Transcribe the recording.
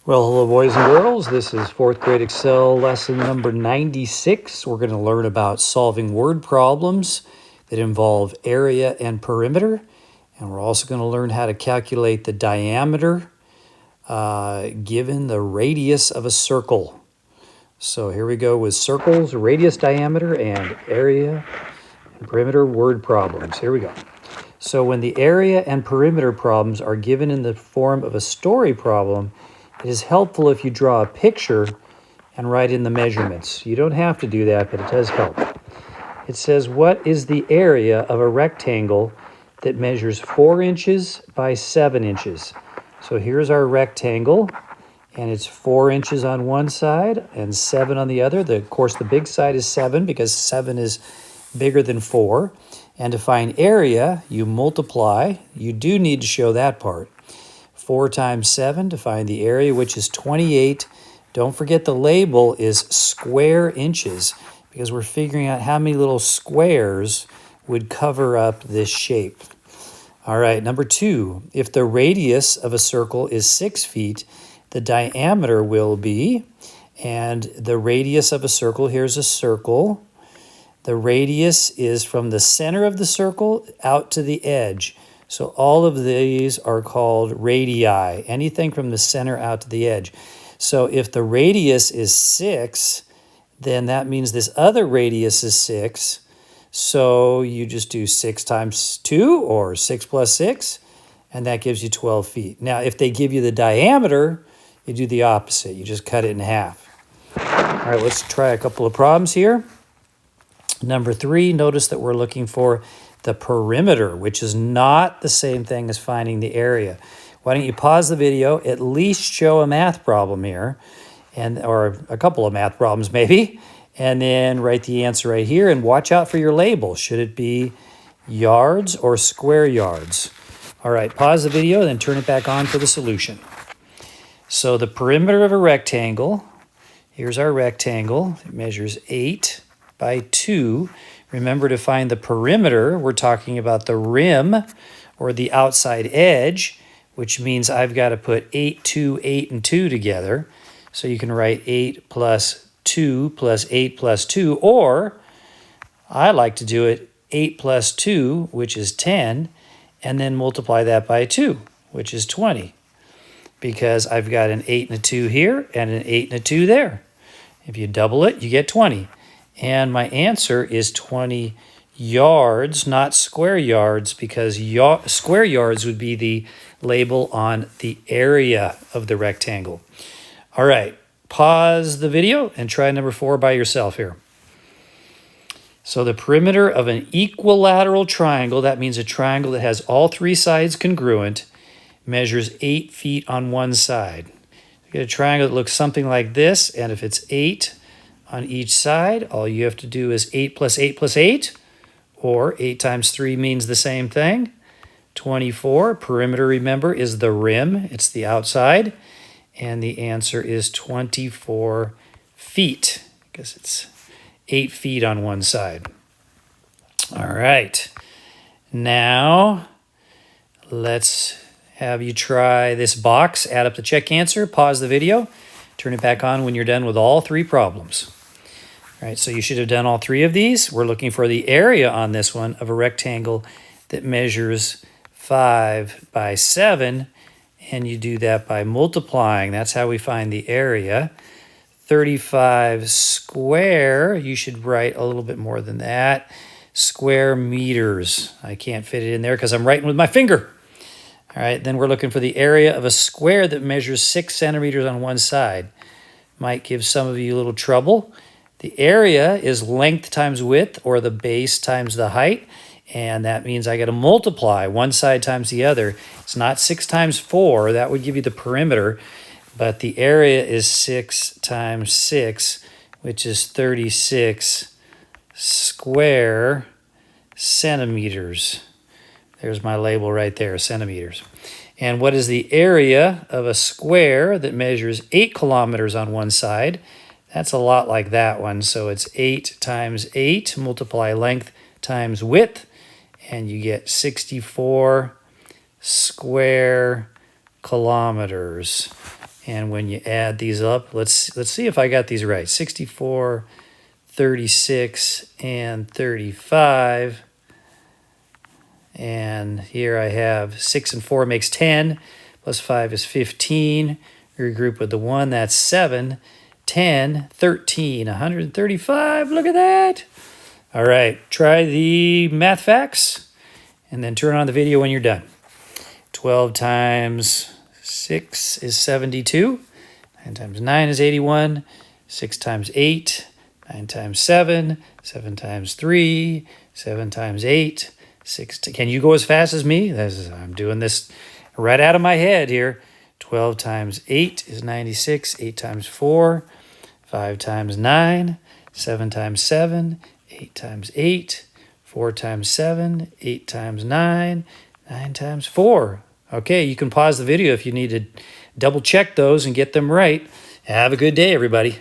Well, hello, boys and girls. This is fourth grade Excel lesson number 96. We're going to learn about solving word problems that involve area and perimeter. And we're also going to learn how to calculate the diameter given the radius of a circle. So here we go with circles, radius, diameter, and area and perimeter word problems. Here we go. So when the area and perimeter problems are given in the form of a story problem, it is helpful if you draw a picture and write in the measurements. You don't have to do that, but it does help. It says, what is the area of a rectangle that measures 4 inches by 7 inches? So here's our rectangle, and it's 4 inches on one side and 7 on the other. Of course, the big side is 7 because 7 is bigger than 4. And to find area, you multiply. You do need to show that part. 4 times 7 to find the area, which is 28. Don't forget the label is square inches because we're figuring out how many little squares would cover up this shape. All right, number 2, if the radius of a circle is 6 feet, the diameter will be, and the radius of a circle, here's a circle. The radius is from the center of the circle out to the edge. So all of these are called radii, anything from the center out to the edge. So if the radius is 6, then that means this other radius is 6. So you just do 6 times 2 or 6 plus 6, and that gives you 12 feet. Now, if they give you the diameter, you do the opposite. You just cut it in half. All right, let's try a couple of problems here. Number 3, notice that we're looking for the perimeter, which is not the same thing as finding the area. Why don't you pause the video, at least show a math problem here, or a couple of math problems maybe, and then write the answer right here and watch out for your label. Should it be yards or square yards? All right, pause the video and then turn it back on for the solution. So the perimeter of a rectangle, here's our rectangle. It measures 8 by 2. Remember, to find the perimeter, we're talking about the rim or the outside edge, which means I've got to put 8, 2, 8, and 2 together. So you can write 8 plus 2 plus 8 plus 2, or I like to do it 8 plus 2, which is 10, and then multiply that by 2, which is 20, because I've got an 8 and a 2 here and an 8 and a 2 there. If you double it, you get 20. And my answer is 20 yards, not square yards, because square yards would be the label on the area of the rectangle. All right, pause the video and try number 4 by yourself here. So the perimeter of an equilateral triangle, that means a triangle that has all 3 sides congruent, measures 8 feet on one side. You get a triangle that looks something like this, and if it's 8 on each side, all you have to do is 8 plus 8 plus 8, or 8 times 3 means the same thing. 24, perimeter, remember, is the rim. It's the outside. And the answer is 24 feet, because it's 8 feet on one side. All right. Now, let's have you try this box. Add up the check answer. Pause the video. Turn it back on when you're done with all 3 problems. All right, so you should have done all 3 of these. We're looking for the area on this one of a rectangle that measures 5 by 7, and you do that by multiplying. That's how we find the area. 35 square, you should write a little bit more than that. Square meters. I can't fit it in there because I'm writing with my finger. All right, then we're looking for the area of a square that measures 6 centimeters on one side. Might give some of you a little trouble. The area is length times width, or the base times the height, and that means I got to multiply one side times the other. It's not 6 times 4, that would give you the perimeter, but the area is 6 times 6, which is 36 square centimeters. There's my label right there, centimeters. And what is the area of a square that measures 8 kilometers on one side? That's a lot like that one. So it's 8 times 8, multiply length times width, and you get 64 square kilometers. And when you add these up, let's see if I got these right. 64, 36, and 35. And here I have 6 and 4 makes 10, plus 5 is 15. Regroup with the 1, that's 7, 10, 13, 135. Look at that. All right, try the math facts, and then turn on the video when you're done. 12 times 6 is 72. 9 times 9 is 81. 6 times 8, 9 times 7. 7 times 3, 7 times 8. Can you go as fast as me? I'm doing this right out of my head here. 12 times 8 is 96. 8 times 4, 5 times 9. 7 times 7, 8 times 8. 4 times 7, 8 times 9. 9 times 4. Okay, you can pause the video if you need to double check those and get them right. Have a good day, everybody.